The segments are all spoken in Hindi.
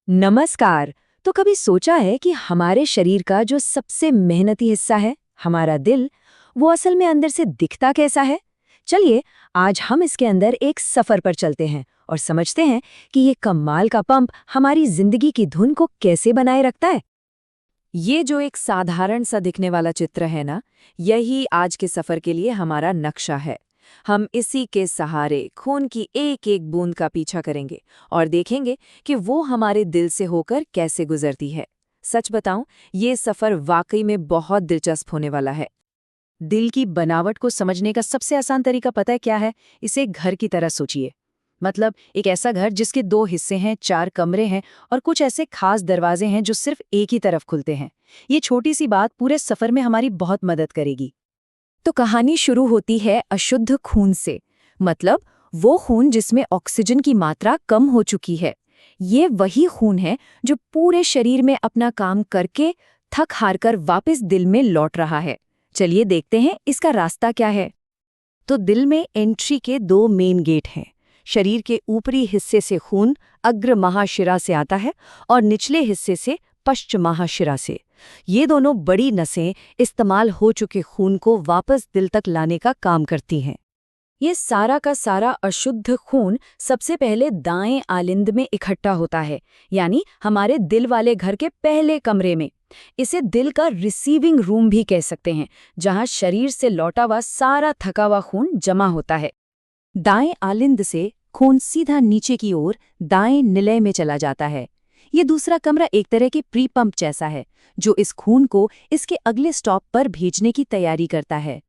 नमस्कार। तो कभी सोचा है कि हमारे शरीर का जो सबसे मेहनती हिस्सा है, हमारा दिल, वो असल में अंदर से दिखता कैसा है? चलिए, आज हम इसके अंदर एक सफर पर चलते हैं और समझते हैं कि ये कमाल का पंप हमारी जिंदगी की धुन को कैसे बनाए रखता है। ये जो एक साधारण सा दिखने वाला चित्र है ना, यही आज के सफर के लिए हमारा नक्शा है। हम इसी के सहारे खून की एक एक बूंद का पीछा करेंगे और देखेंगे कि वो हमारे दिल से होकर कैसे गुजरती है। सच बताऊं, ये सफर वाकई में बहुत दिलचस्प होने वाला है। दिल की बनावट को समझने का सबसे आसान तरीका पता है क्या है? इसे घर की तरह सोचिए। मतलब एक ऐसा घर जिसके दो हिस्से हैं, चार कमरे हैं और कुछ ऐसे खास दरवाजे हैं जो सिर्फ एक ही तरफ खुलते हैं। ये छोटी सी बात पूरे सफर में हमारी बहुत मदद करेगी। तो कहानी शुरू होती है अशुद्ध खून से। मतलब वो खून जिसमें ऑक्सीजन की मात्रा कम हो चुकी है। ये वही खून है जो पूरे शरीर में अपना काम करके थक हार कर वापस दिल में लौट रहा है। चलिए देखते हैं इसका रास्ता क्या है। तो दिल में एंट्री के दो मेन गेट हैं। शरीर के ऊपरी हिस्से से खून अग्र महाशिरा से आता है और निचले हिस्से से पश्च महाशिरा से। ये दोनों बड़ी नसें इस्तेमाल हो चुके खून को वापस दिल तक लाने का काम करती हैं। ये सारा का सारा अशुद्ध खून सबसे पहले दाएं आलिंद में इकट्ठा होता है, यानी हमारे दिल वाले घर के पहले कमरे में। इसे दिल का रिसीविंग रूम भी कह सकते हैं, जहां शरीर से लौटा हुआ सारा थका हुआ खून जमा होता है। दाएं आलिंद से खून सीधा नीचे की ओर दाएं निलय में चला जाता है। ये दूसरा कमरा एक तरह के प्री पंप जैसा है, जो इस खून को इसके अगले स्टॉप पर भेजने की तैयारी करता है।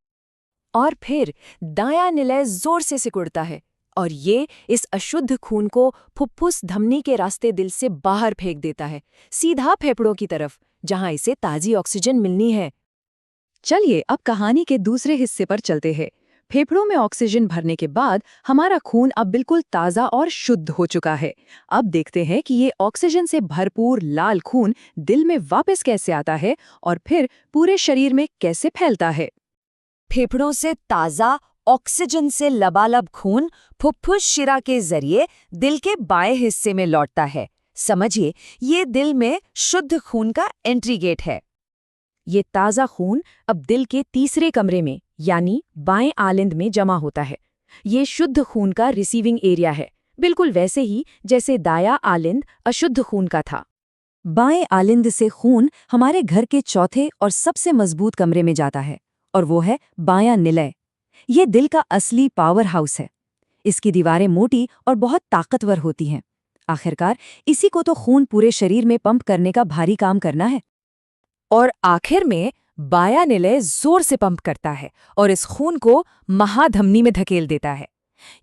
और फिर दायां निलय जोर से सिकुड़ता है और ये इस अशुद्ध खून को फुफ्फुस धमनी के रास्ते दिल से बाहर फेंक देता है, सीधा फेफड़ों की तरफ, जहां इसे ताजी ऑक्सीजन मिलनी है। चलिए अब कहानी के दूसरे हिस्से पर चलते हैं। फेफड़ों में ऑक्सीजन भरने के बाद हमारा खून अब बिल्कुल ताज़ा और शुद्ध हो चुका है। अब देखते हैं कि ये ऑक्सीजन से भरपूर लाल खून दिल में वापस कैसे आता है और फिर पूरे शरीर में कैसे फैलता है। फेफड़ों से ताज़ा ऑक्सीजन से लबालब खून फुफ्फुस शिरा के जरिए दिल के बाएं हिस्से में लौटता है। समझिए, ये दिल में शुद्ध खून का एंट्री गेट है। ये ताज़ा खून अब दिल के तीसरे कमरे में यानी बाएं आलिंद में जमा होता है। ये शुद्ध खून का रिसीविंग एरिया है, बिल्कुल वैसे ही जैसे दायां आलिंद अशुद्ध खून का था। बाएं आलिंद से खून हमारे घर के चौथे और सबसे मजबूत कमरे में जाता है और वो है बायां निलय। ये दिल का असली पावर हाउस है। इसकी दीवारें मोटी और बहुत ताकतवर होती हैं। आखिरकार इसी को तो खून पूरे शरीर में पंप करने का भारी काम करना है। और आखिर में बायां निलय जोर से पंप करता है और इस खून को महाधमनी में धकेल देता है।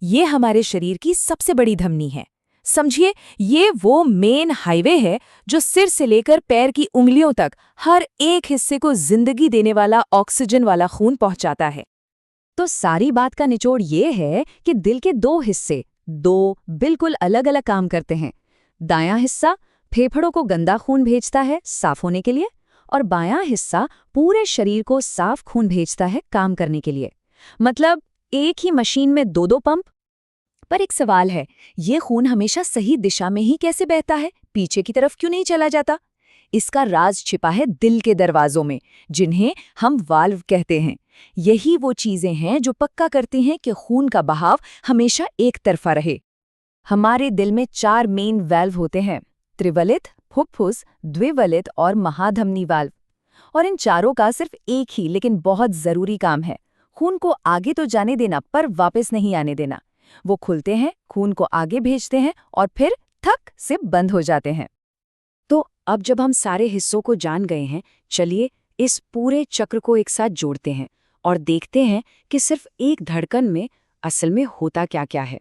ये हमारे शरीर की सबसे बड़ी धमनी है। समझिए, ये वो मेन हाईवे है जो सिर से लेकर पैर की उंगलियों तक हर एक हिस्से को जिंदगी देने वाला ऑक्सीजन वाला खून पहुंचाता है। तो सारी बात का निचोड़ ये है कि दिल के दो हिस्से, दो बिल्कुल अलग अलग काम करते हैं। दायां हिस्सा फेफड़ों को गंदा खून भेजता है साफ होने के लिए, और बायां हिस्सा पूरे शरीर को साफ खून भेजता है काम करने के लिए। मतलब एक ही मशीन में दो दो पंप। पर एक सवाल है, ये खून हमेशा सही दिशा में ही कैसे बहता है, पीछे की तरफ क्यों नहीं चला जाता? इसका राज छिपा है दिल के दरवाजों में, जिन्हें हम वाल्व कहते हैं। यही वो चीजें हैं जो पक्का करती हैं कि खून का बहाव हमेशा एक तरफा रहे। हमारे दिल में चार मेन वाल्व होते हैं: त्रिवलित, फुफ्फुस, द्विवलित और महाधमनी वाल्व। और इन चारों का सिर्फ एक ही लेकिन बहुत जरूरी काम है, खून को आगे तो जाने देना पर वापस नहीं आने देना। वो खुलते हैं, खून को आगे भेजते हैं और फिर थक से बंद हो जाते हैं। तो अब जब हम सारे हिस्सों को जान गए हैं, चलिए इस पूरे चक्र को एक साथ जोड़ते हैं और देखते हैं कि सिर्फ एक धड़कन में असल में होता क्या क्या है।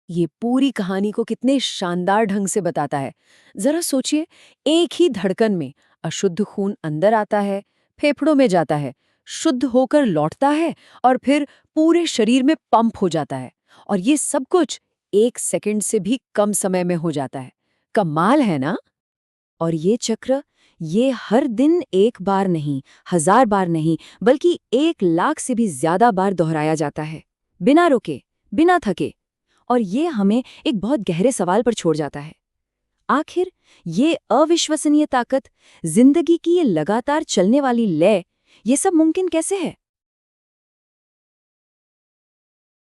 ये पूरी कहानी को कितने शानदार ढंग से बताता है। जरा सोचिए, एक ही धड़कन में अशुद्ध खून अंदर आता है, फेफड़ों में जाता है, शुद्ध होकर लौटता है और फिर पूरे शरीर में पंप हो जाता है। और ये सब कुछ 1 सेकंड से भी कम समय में हो जाता है। कमाल है ना? और ये चक्र, ये हर दिन एक बार नहीं, 1000 बार नहीं, बल्कि 1 लाख से भी ज्यादा बार दोहराया जाता है, बिना रुके, बिना थके। और ये हमें एक बहुत गहरे सवाल पर छोड़ जाता है। आखिर ये अविश्वसनीय ताकत, जिंदगी की ये लगातार चलने वाली लय, ये सब मुमकिन कैसे है?